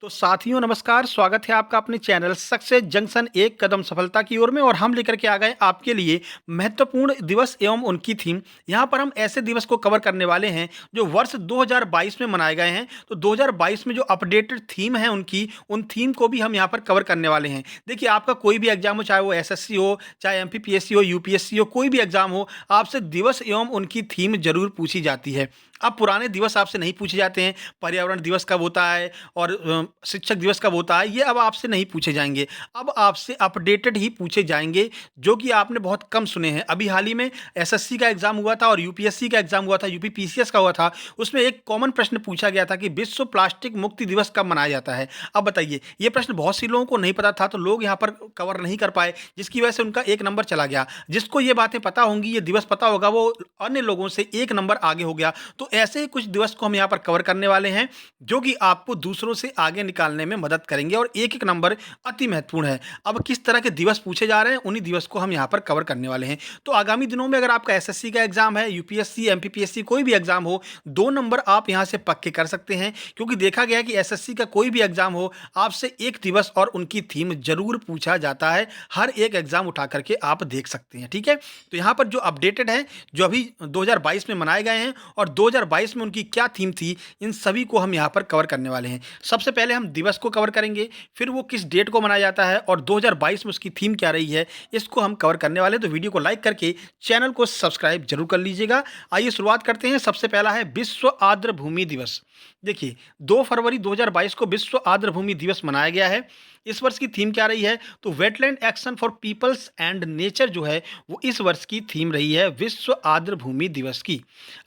तो साथियों नमस्कार, स्वागत है आपका अपने चैनल सक्सेस जंक्शन एक कदम सफलता की ओर में। और हम लेकर के आ गए आपके लिए महत्वपूर्ण दिवस एवं उनकी थीम। यहाँ पर हम ऐसे दिवस को कवर करने वाले हैं जो वर्ष 2022 में मनाए गए हैं। तो 2022 में जो अपडेटेड थीम है उनकी, उन थीम को भी हम यहाँ पर कवर करने वाले हैं। देखिए, आपका कोई भी एग्जाम हो, चाहे वो एसएससी हो, चाहे एमपीपीएससी हो, यूपीएससी हो, कोई भी एग्जाम हो, आपसे दिवस एवं उनकी थीम जरूर पूछी जाती है। अब पुराने दिवस आपसे नहीं पूछे जाते हैं। पर्यावरण दिवस कब होता है और शिक्षक दिवस कब होता है, ये अब आपसे नहीं पूछे जाएंगे। अब आपसे अपडेटेड ही पूछे जाएंगे, जो कि आपने बहुत कम सुने हैं। अभी हाल ही में एसएससी का एग्जाम हुआ था और यूपीएससी का एग्जाम हुआ था, यूपीपीसीएस का हुआ था। उसमें एक कॉमन प्रश्न पूछा गया था कि विश्व प्लास्टिक मुक्ति दिवस कब मनाया जाता है। अब बताइए, ये प्रश्न बहुत सी लोगों को नहीं पता था, तो लोग यहाँ पर कवर नहीं कर पाए, जिसकी वजह से उनका एक नंबर चला गया। जिसको ये बातें पता होंगी, ये दिवस पता होगा, वो अन्य लोगों से एक नंबर आगे हो गया। तो ऐसे ही कुछ दिवस को हम यहाँ पर कवर करने वाले हैं, जो कि आपको दूसरों से आगे निकालने में मदद करेंगे। और एक एक नंबर अति महत्वपूर्ण है। अब किस तरह के दिवस पूछे जा रहे हैं, उन्हीं दिवस को हम यहाँ पर कवर करने वाले हैं। तो आगामी दिनों में अगर आपका एसएससी का एग्जाम है, यूपीएससी, एमपीपीएससी, कोई भी एग्जाम हो, 2 नंबर आप यहाँ से पक्के कर सकते हैं। क्योंकि देखा गया है कि एसएससी का कोई भी एग्जाम हो, आपसे एक दिवस और उनकी थीम जरूर पूछा जाता है। हर एक एग्जाम उठा करके आप देख सकते हैं। ठीक है, तो यहाँ पर जो अपडेटेड है, जो अभी 2022 में मनाए गए हैं और 2022 में उनकी क्या थीम थी, इन सभी को हम यहाँ पर कवर करने वाले हैं। सबसे पहले हम दिवस को कवर करेंगे, फिर वो किस डेट को मनाया जाता है और 2022 में उसकी थीम क्या रही है, इसको हम कवर करने वाले हैं। तो वीडियो को लाइक करके चैनल को सब्सक्राइब जरूर कर लीजिएगा। आइए शुरुआत करते हैं। सबसे पहला है विश्व आर्द्र भूमि दिवस। देखिए, 2 फरवरी 2022 को विश्व आर्द्र भूमि दिवस मनाया गया है। इस वर्ष की थीम क्या रही है, तो wetland action for peoples and nature जो है, वो इस वर्ष की थीम रही है विश्व आर्द्र भूमि दिवस की।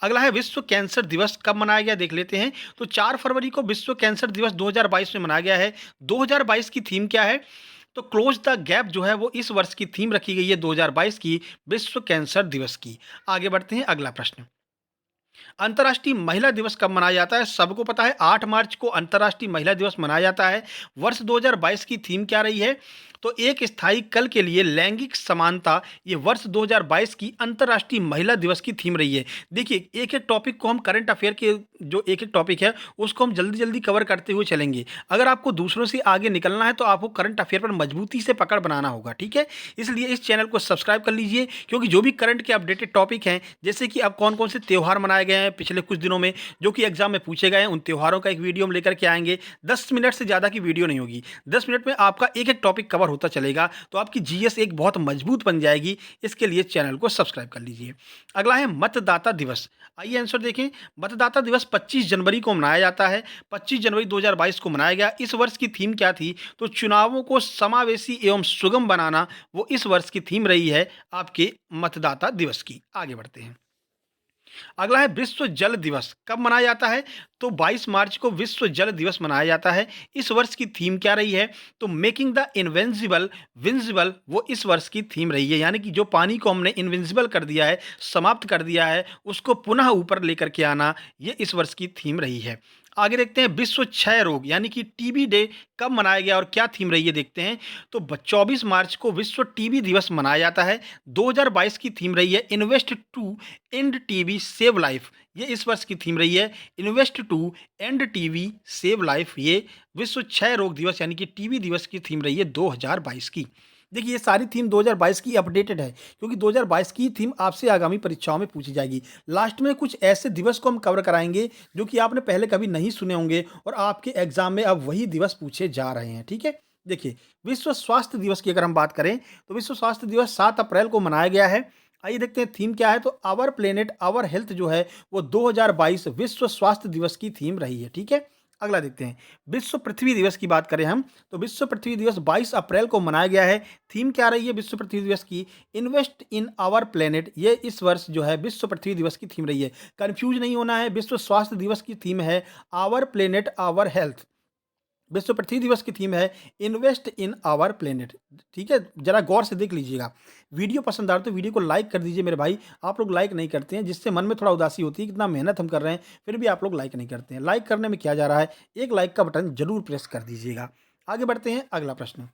अगला है विश्व कैंसर दिवस कब मनाया गया, देख लेते हैं। तो 4 फरवरी को विश्व कैंसर दिवस 2022 में मनाया गया है। 2022 की थीम क्या है, तो क्लोज द गैप जो है, वो इस वर्ष की थीम रखी गई है 2022 की विश्व कैंसर दिवस की। आगे बढ़ते हैं, अगला प्रश्न। अंतर्राष्ट्रीय महिला दिवस कब मनाया जाता है, सबको पता है 8 मार्च को अंतर्राष्ट्रीय महिला दिवस मनाया जाता है। वर्ष 2022 की थीम क्या रही है, तो एक स्थायी कल के लिए लैंगिक समानता, ये वर्ष 2022 की अंतर्राष्ट्रीय महिला दिवस की थीम रही है। देखिए, एक एक टॉपिक को हम करंट अफेयर के जो एक एक टॉपिक है, उसको हम जल्दी जल्दी कवर करते हुए चलेंगे। अगर आपको दूसरों से आगे निकलना है, तो आपको करंट अफेयर पर मजबूती से पकड़ बनाना होगा। ठीक है, इसलिए इस चैनल को सब्सक्राइब कर लीजिए, क्योंकि जो भी करंट के अपडेटेड टॉपिक हैं, जैसे कि अब कौन कौन से त्यौहार मनाए गए हैं पिछले कुछ दिनों में, जो कि एग्जाम में पूछे गए हैं, उन त्योहारों का एक वीडियो हम लेकर के आएंगे। 10 मिनट से ज़्यादा की वीडियो नहीं होगी, 10 मिनट में आपका एक एक टॉपिक कवर होता चलेगा, तो आपकी जीएस एक बहुत मजबूत बन जाएगी। इसके लिए चैनल को सब्सक्राइब कर लीजिए। अगला है मतदाता दिवस। आइए आंसर देखें। मतदाता दिवस 25 जनवरी को मनाया जाता है। 25 जनवरी 2022 को मनाया गया। इस वर्ष की थीम क्या थी, तो चुनावों को समावेशी एवं सुगम बनाना, वो इस वर्ष की थीम रही है आपके मतदाता दिवस की। आगे बढ़ते हैं। अगला है विश्व जल दिवस कब मनाया जाता है, तो 22 मार्च को विश्व जल दिवस मनाया जाता है। इस वर्ष की थीम क्या रही है, तो मेकिंग द इनविंसिबल विंसिबल, वो इस वर्ष की थीम रही है। यानी कि जो पानी को हमने इनविंसिबल कर दिया है, समाप्त कर दिया है, उसको पुनः ऊपर लेकर के आना, ये इस वर्ष की थीम रही है। आगे देखते हैं विश्व क्षय रोग यानी कि टीबी डे कब मनाया गया और क्या थीम रही है, देखते हैं। तो 24 मार्च को विश्व टीबी दिवस मनाया जाता है। 2022 की थीम रही है invest to end TB save life, ये इस वर्ष की थीम रही है। Invest to end TB save life, ये विश्व क्षय रोग दिवस यानी कि टीबी दिवस की थीम रही है 2022 की। देखिए, ये सारी थीम 2022 की अपडेटेड है, क्योंकि 2022 की थीम आपसे आगामी परीक्षाओं में पूछी जाएगी। लास्ट में कुछ ऐसे दिवस को हम कवर कराएंगे जो कि आपने पहले कभी नहीं सुने होंगे और आपके एग्जाम में अब वही दिवस पूछे जा रहे हैं। ठीक है, देखिए, विश्व स्वास्थ्य दिवस की अगर हम बात करें, तो विश्व स्वास्थ्य दिवस 7 अप्रैल को मनाया गया है। आइए देखते हैं थीम क्या है, तो आवर प्लेनेट आवर हेल्थ जो है, वो 2022 विश्व स्वास्थ्य दिवस की थीम रही है। ठीक है, अगला देखते हैं। विश्व पृथ्वी दिवस की बात करें हम, तो विश्व पृथ्वी दिवस 22 अप्रैल को मनाया गया है। थीम क्या रही है विश्व पृथ्वी दिवस की, इन्वेस्ट इन आवर प्लेनेट, ये इस वर्ष जो है विश्व पृथ्वी दिवस की थीम रही है। कंफ्यूज नहीं होना है, विश्व स्वास्थ्य दिवस की थीम है आवर प्लेनेट आवर हेल्थ, विश्व पृथ्वी दिवस की थीम है इन्वेस्ट इन आवर प्लेनेट। ठीक है, जरा गौर से देख लीजिएगा। वीडियो पसंद आ रहा तो वीडियो को लाइक कर दीजिए मेरे भाई। आप लोग लाइक नहीं करते हैं, जिससे मन में थोड़ा उदासी होती है, कितना मेहनत हम कर रहे हैं, फिर भी आप लोग लाइक नहीं करते हैं। लाइक करने में क्या जा रहा है, एक लाइक का बटन जरूर प्रेस कर दीजिएगा। आगे बढ़ते हैं, अगला प्रश्न।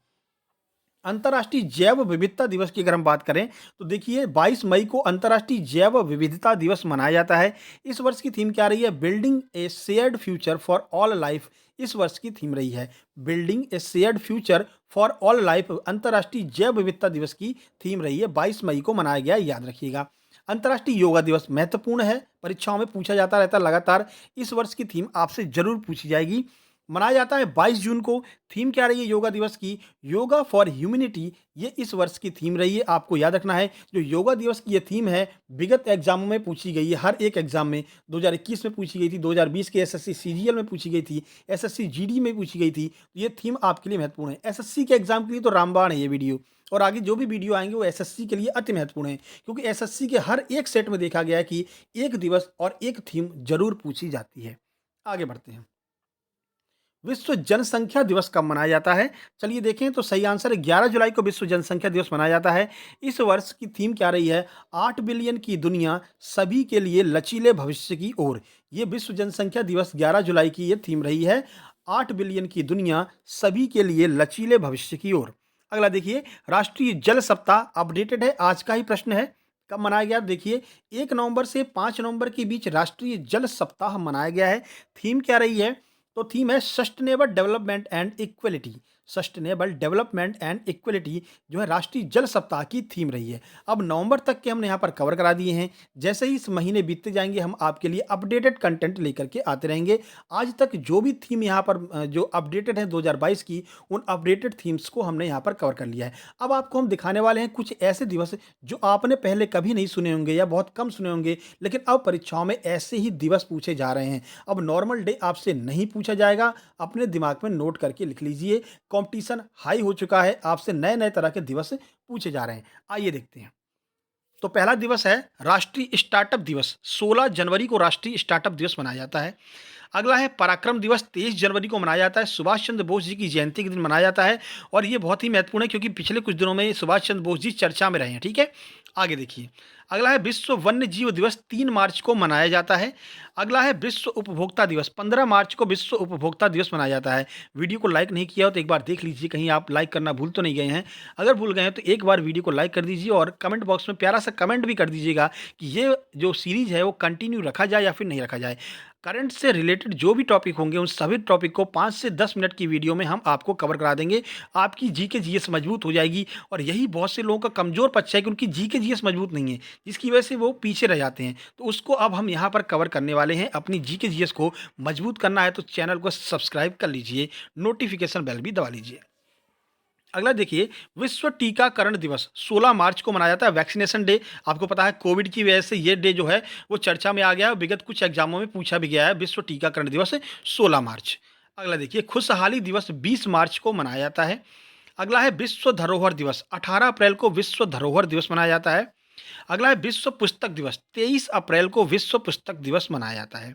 अंतर्राष्ट्रीय जैव विविधता दिवस की अगर हम बात करें, तो देखिए 22 मई को अंतर्राष्ट्रीय जैव विविधता दिवस मनाया जाता है। इस वर्ष की थीम क्या रही है, building A shared future for all life, इस वर्ष की थीम रही है। Building A shared future for all life अंतर्राष्ट्रीय जैव विविधता दिवस की थीम रही है। 22 मई को मनाया गया, याद रखिएगा। अंतर्राष्ट्रीय योगा दिवस महत्वपूर्ण है, परीक्षाओं में पूछा जाता रहता है लगातार। इस वर्ष की थीम आपसे जरूर पूछी जाएगी। मनाया जाता है 22 जून को। थीम क्या रही है योगा दिवस की? योगा फॉर ह्यूमैनिटी, ये इस वर्ष की थीम रही है। आपको याद रखना है, जो योगा दिवस की ये थीम है विगत एग्जामों में पूछी गई है, हर एक एग्जाम में। 2021 में पूछी गई थी, 2020 के एसएससी सीजीएल में पूछी गई थी, एसएससी जीडी में पूछी गई थी। तो ये थीम आपके लिए महत्वपूर्ण है। एसएससी के एग्जाम के लिए तो रामबाण है ये वीडियो, और आगे जो भी वीडियो आएंगे वो एसएससी के लिए अति महत्वपूर्ण है, क्योंकि एसएससी के हर एक सेट में देखा गया है कि एक दिवस और एक थीम जरूर पूछी जाती है। आगे बढ़ते हैं। विश्व जनसंख्या दिवस कब मनाया जाता है? चलिए देखें, तो सही आंसर है 11 जुलाई को विश्व जनसंख्या दिवस मनाया जाता है। इस वर्ष की थीम क्या रही है? 8 बिलियन की दुनिया, सभी के लिए लचीले भविष्य की ओर। ये विश्व जनसंख्या दिवस 11 जुलाई की ये थीम रही है। 8 बिलियन की दुनिया, सभी के लिए लचीले भविष्य की ओर। अगला देखिए, राष्ट्रीय जल सप्ताह अपडेटेड है, आज का ही प्रश्न है। कब मनाया गया? देखिए, 1 नवंबर से 5 नवंबर के बीच राष्ट्रीय जल सप्ताह मनाया गया है। थीम क्या रही है? तो थीम है sustainable development and equality. Sustainable development and equality जो है राष्ट्रीय जल सप्ताह की थीम रही है। अब नवंबर तक के हमने यहाँ पर कवर करा दिए हैं। जैसे ही इस महीने बीतते जाएंगे हम आपके लिए अपडेटेड कंटेंट लेकर के आते रहेंगे। आज तक जो भी थीम यहाँ पर जो अपडेटेड है 2022 की, उन अपडेटेड थीम्स को हमने यहाँ पर कवर कर लिया है। अब आपको हम दिखाने वाले हैं कुछ ऐसे दिवस जो आपने पहले कभी नहीं सुने होंगे या बहुत कम सुने होंगे, लेकिन अब परीक्षाओं में ऐसे ही दिवस पूछे जा रहे हैं। अब नॉर्मल डे आपसे नहीं पूछा जाएगा, अपने दिमाग में नोट करके लिख लीजिए। कंपटीशन हाई हो चुका है, आपसे नए नए तरह के दिवस पूछे जा रहे हैं। आइए देखते हैं। तो पहला दिवस है राष्ट्रीय स्टार्टअप दिवस। 16 जनवरी को राष्ट्रीय स्टार्टअप दिवस मनाया जाता है। अगला है पराक्रम दिवस, 23 जनवरी को मनाया जाता है। सुभाष चंद्र बोस जी की जयंती के दिन मनाया जाता है, और ये बहुत ही महत्वपूर्ण है क्योंकि पिछले कुछ दिनों में सुभाष चंद्र बोस जी चर्चा में रहे हैं। ठीक है, आगे देखिए। अगला है विश्व वन्य जीव दिवस, 3 मार्च को मनाया जाता है। अगला है विश्व उपभोक्ता दिवस, 15 मार्च को विश्व उपभोक्ता दिवस मनाया जाता है। वीडियो को लाइक नहीं किया हो तो एक बार देख लीजिए, कहीं आप लाइक करना भूल तो नहीं गए हैं। अगर भूल गए हैं तो एक बार वीडियो को लाइक कर दीजिए, और कमेंट बॉक्स में प्यारा सा कमेंट भी कर दीजिएगा कि ये जो सीरीज है वो कंटिन्यू रखा जाए या फिर नहीं रखा जाए। करंट से रिलेटेड जो भी टॉपिक होंगे उन सभी टॉपिक को 5 से 10 मिनट की वीडियो में हम आपको कवर करा देंगे। आपकी जीके जीएस मजबूत हो जाएगी, और यही बहुत से लोगों का कमजोर पक्ष है कि उनकी जीके जीएस मजबूत नहीं है, जिसकी वजह से वो पीछे रह जाते हैं। तो उसको अब हम यहाँ पर कवर करने वाले हैं। अपनी जीके जीएस को मजबूत करना है तो चैनल को सब्सक्राइब कर लीजिए, नोटिफिकेशन बेल भी दबा लीजिए। अगला देखिए, विश्व टीकाकरण दिवस 16 मार्च को मनाया जाता है, वैक्सीनेशन डे। आपको पता है कोविड की वजह से ये डे जो है वो चर्चा में आ गया है, विगत कुछ एग्जामों में पूछा भी गया है। विश्व टीकाकरण दिवस 16 मार्च। अगला देखिए, खुशहाली दिवस 20 मार्च को मनाया जाता है। अगला है विश्व धरोहर दिवस, 18 अप्रैल को विश्व धरोहर दिवस मनाया जाता है। अगला है विश्व पुस्तक दिवस, 23 अप्रैल को विश्व पुस्तक दिवस मनाया जाता है।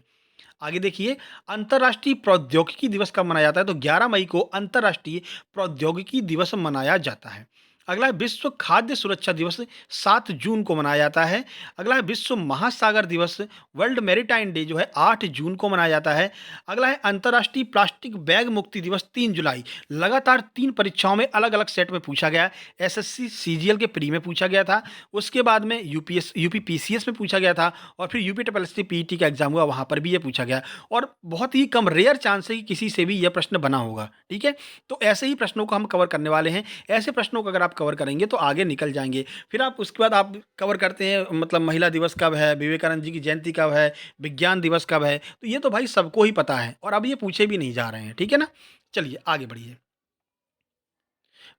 आगे देखिए, अंतर्राष्ट्रीय प्रौद्योगिकी दिवस कब मनाया जाता है? तो 11 मई को अंतर्राष्ट्रीय प्रौद्योगिकी दिवस मनाया जाता है। अगला है विश्व खाद्य सुरक्षा दिवस, 7 जून को मनाया जाता है। अगला है विश्व महासागर दिवस, वर्ल्ड मैरीटाइम डे जो है 8 जून को मनाया जाता है। अगला है अंतर्राष्ट्रीय प्लास्टिक बैग मुक्ति दिवस, 3 जुलाई। लगातार 3 परीक्षाओं में अलग अलग सेट में पूछा गया। एसएससी सीजीएल के प्री में पूछा गया था, उसके बाद में यूपी पीसीएस में पूछा गया था, और फिर यूपी ट्रिपल एस पीईटी का एग्जाम हुआ, वहां पर भी ये पूछा गया। और बहुत ही कम रेयर चांस है कि किसी से भी यह प्रश्न बना होगा। ठीक है, तो ऐसे ही प्रश्नों को हम कवर करने वाले हैं। ऐसे प्रश्नों को अगर आप कवर करेंगे तो आगे निकल जाएंगे। फिर आप उसके बाद आप कवर करते हैं, मतलब महिला दिवस कब है, विवेकानंद जी की जयंती कब है, विज्ञान दिवस कब है। तो ये तो भाई सबको ही पता है, और अब ये पूछे भी नहीं जा रहे हैं। ठीक है ना, चलिए आगे बढ़िए।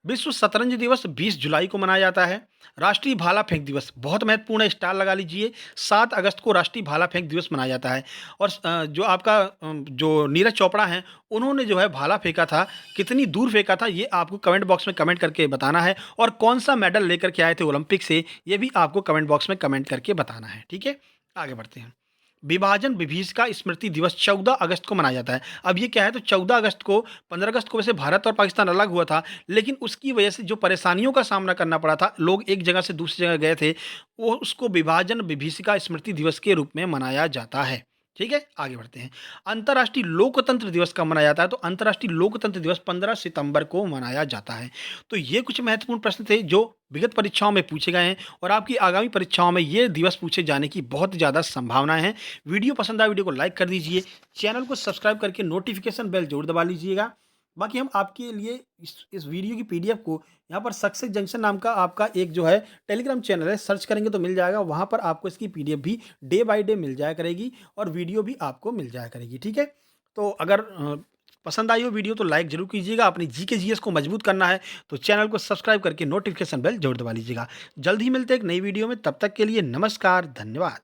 विश्व शतरंज दिवस 20 जुलाई को मनाया जाता है। राष्ट्रीय भाला फेंक दिवस बहुत महत्वपूर्ण है, स्टार लगा लीजिए। 7 अगस्त को राष्ट्रीय भाला फेंक दिवस मनाया जाता है। और जो आपका जो नीरज चोपड़ा हैं, उन्होंने जो है भाला फेंका था, कितनी दूर फेंका था ये आपको कमेंट बॉक्स में कमेंट करके बताना है। और कौन सा मेडल लेकर के आए थे ओलंपिक से, ये भी आपको कमेंट बॉक्स में कमेंट करके बताना है। ठीक है, आगे बढ़ते हैं। विभाजन विभीषिका स्मृति दिवस 14 अगस्त को मनाया जाता है। अब ये क्या है, तो 14 अगस्त को, 15 अगस्त को वैसे भारत और पाकिस्तान अलग हुआ था, लेकिन उसकी वजह से जो परेशानियों का सामना करना पड़ा था, लोग एक जगह से दूसरी जगह गए थे, वो उसको विभाजन विभीषिका स्मृति दिवस के रूप में मनाया जाता है। ठीक है, आगे बढ़ते हैं। अंतर्राष्ट्रीय लोकतंत्र दिवस कब मनाया जाता है? तो अंतर्राष्ट्रीय लोकतंत्र दिवस 15 सितंबर को मनाया जाता है। तो ये कुछ महत्वपूर्ण प्रश्न थे जो विगत परीक्षाओं में पूछे गए हैं और आपकी आगामी परीक्षाओं में ये दिवस पूछे जाने की बहुत ज़्यादा संभावनाएँ हैं। वीडियो पसंद आए वीडियो को लाइक कर दीजिए, चैनल को सब्सक्राइब करके नोटिफ़िकेशन बेल ज़रूर दबा लीजिएगा। बाकी हम आपके लिए इस वीडियो की पीडीएफ को यहाँ पर सक्सेस जंक्शन नाम का आपका एक जो है टेलीग्राम चैनल है, सर्च करेंगे तो मिल जाएगा। वहाँ पर आपको इसकी पीडीएफ भी डे बाय डे मिल जाया करेगी और वीडियो भी आपको मिल जाया करेगी, ठीक है? तो अगर पसंद आई हो वीडियो तो लाइक ज़रूर कीजिएगा। अपनी जीके जीएस को मजबूत करना है तो चैनल को सब्सक्राइब करके नोटिफ़िकेशन बेल ज़रूर दबा लीजिएगा। जल्द ही मिलते हैं एक नई वीडियो में, तब तक के लिए नमस्कार, धन्यवाद।